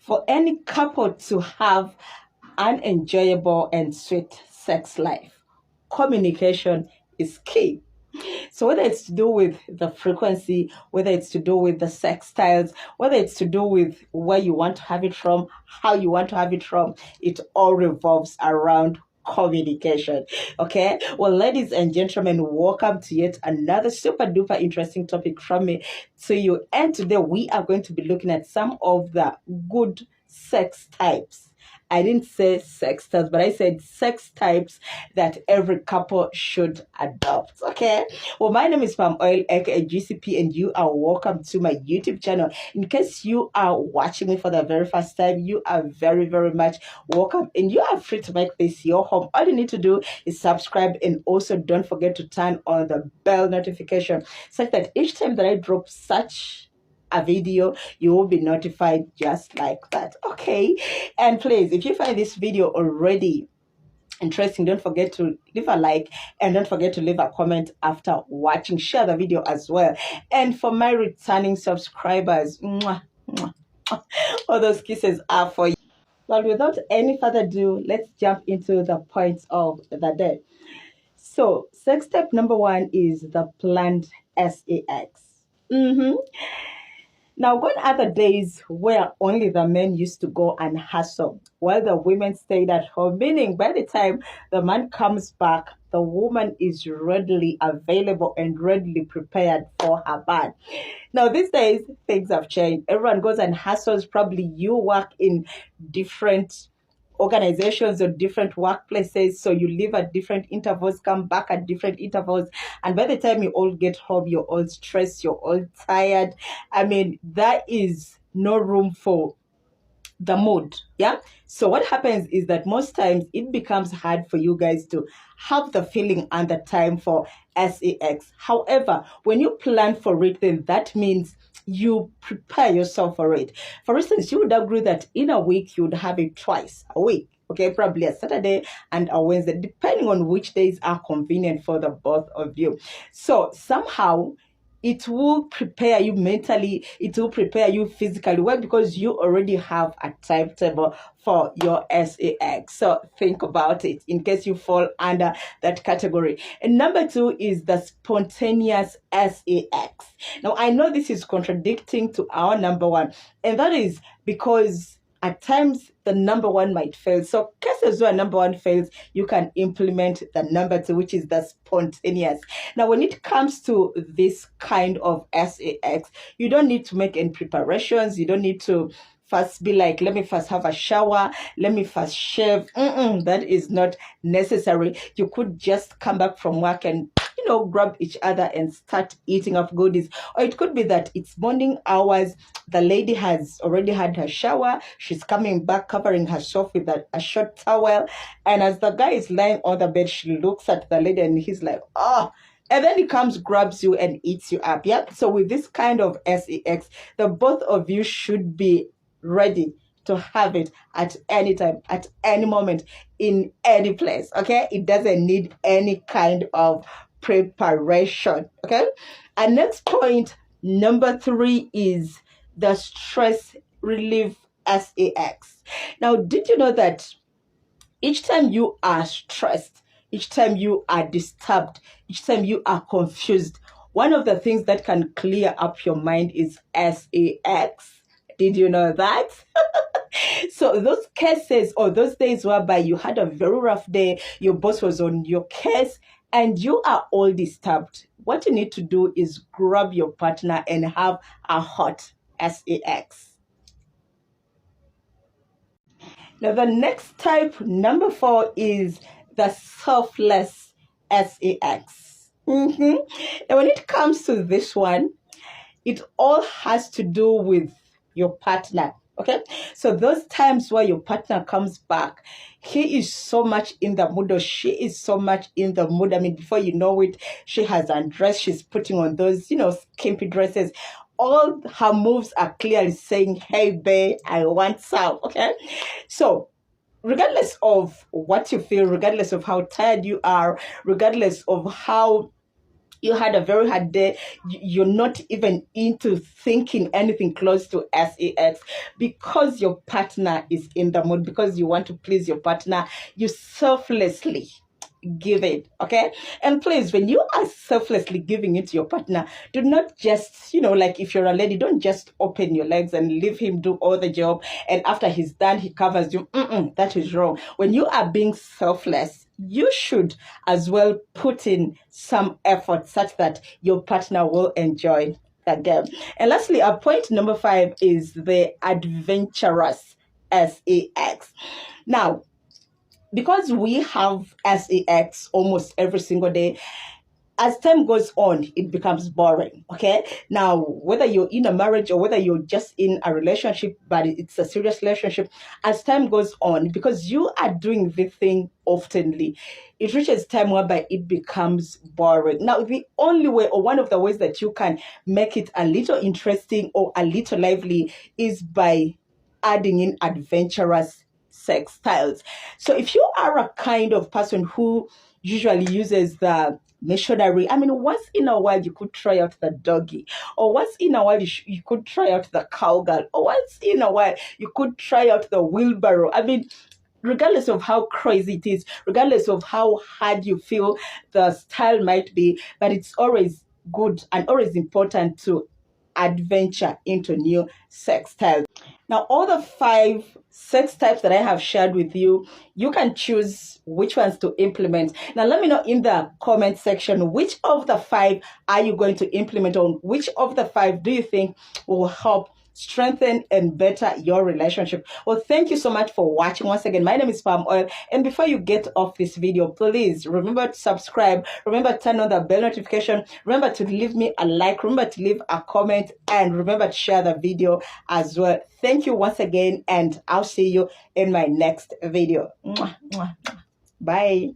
for any couple to have an enjoyable and sweet sex life, communication is key. So whether it's to do with the frequency, whether it's to do with the sex styles, whether it's to do with where you want to have it from, how you want to have it from, it all revolves around communication. Okay, well, ladies and gentlemen, welcome to yet another super duper interesting topic from me to you. And today we are going to be looking at some of the good sex types. I didn't say sex types, but I said sex types that every couple should adopt. Okay. Well, my name is Palm Oil, aka GCP, and you are welcome to my YouTube channel. In case you are watching me for the very first time, you are very, very much welcome, and you are free to make this your home. All you need to do is subscribe, and also don't forget to turn on the bell notification such that each time that I drop such a video, you will be notified just like that. Okay, and please, if you find this video already interesting, don't forget to leave a like, and don't forget to leave a comment after watching. Share the video as well. And for my returning subscribers, mwah, mwah, mwah, all those kisses are for you. Well, without any further ado, let's jump into the points of the day. So sex step number 1 is the planned sex. Now, gone are the days where only the men used to go and hustle while the women stayed at home, meaning by the time the man comes back, the woman is readily available and readily prepared for her man. Now, these days, things have changed. Everyone goes and hustles. Probably you work in different organizations or different workplaces, so you leave at different intervals, come back at different intervals, and by the time you all get home, you're all stressed, you're all tired. I mean, there is no room for the mood. Yeah, so what happens is that most times it becomes hard for you guys to have the feeling and the time for sex. However, when you plan for it, then that means you prepare yourself for it. For instance, you would agree that in a week you would have it twice a week. Okay, probably a Saturday and a Wednesday, depending on which days are convenient for the both of you. So somehow it will prepare you mentally, it will prepare you physically. Well, because you already have a timetable for your sex. So think about it in case you fall under that category. And number 2 is the spontaneous sex. Now, I know this is contradicting to our number 1, and that is because at times the number 1 might fail. So cases where number 1 fails, you can implement the number 2, which is the spontaneous. Now, when it comes to this kind of sex, you don't need to make any preparations. You don't need to first be like, let me first have a shower, let me first shave. That is not necessary. You could just come back from work and grab each other and start eating up goodies. Or it could be that it's morning hours, the lady has already had her shower, she's coming back covering herself with a short towel, and as the guy is lying on the bed, she looks at the lady and he's like, oh, and then he comes, grabs you and eats you up. Yeah, so with this kind of sex, the both of you should be ready to have it at any time, at any moment, in any place. Okay, it doesn't need any kind of preparation. Okay, and next point, number 3, is the stress relief sex. Now, did you know that each time you are stressed, each time you are disturbed, each time you are confused, one of the things that can clear up your mind is sex? Did you know that? So those cases or those days whereby you had a very rough day, your boss was on your case, and you are all disturbed, what you need to do is grab your partner and have a hot sex. Now, the next type, number 4, is the selfless sex. And when it comes to this one, it all has to do with your partner. Okay, so those times where your partner comes back, he is so much in the mood, or she is so much in the mood. I mean, before you know it, she has undressed, she's putting on those, skimpy dresses. All her moves are clearly saying, hey, babe, I want some. Okay, so regardless of what you feel, regardless of how tired you are, regardless of how you had a very hard day, you're not even into thinking anything close to sex, because your partner is in the mood, because you want to please your partner, you selflessly give it. Okay, and please, when you are selflessly giving it to your partner, do not just, like if you're a lady, don't just open your legs and leave him do all the job, and after he's done he covers you. That is wrong. When you are being selfless, you should as well put in some effort such that your partner will enjoy the game. And lastly, our point number 5 is the adventurous sex. Now, because we have sex almost every single day, as time goes on, it becomes boring. Okay. Now, whether you're in a marriage or whether you're just in a relationship, but it's a serious relationship, as time goes on, because you are doing this thing oftenly, it reaches time whereby it becomes boring. Now, the only way, or one of the ways that you can make it a little interesting or a little lively, is by adding in adventurous sex styles. So if you are a kind of person who usually uses the missionary, once in a while you could try out the doggy, or once in a while you could try out the cowgirl, or once in a while you could try out the wheelbarrow. Regardless of how crazy it is, regardless of how hard you feel the style might be, but it's always good and always important to adventure into new sex styles. Now, all the 5 sex types that I have shared with you, you can choose which ones to implement. Now, let me know in the comment section, which of the 5 are you going to implement on? Which of the 5 do you think will help strengthen and better your relationship? Well, thank you so much for watching. Once again, my name is Palm Oil, and before you get off this video, please remember to subscribe, remember to turn on the bell notification, remember to leave me a like, remember to leave a comment, and remember to share the video as well. Thank you once again, and I'll see you in my next video. Bye.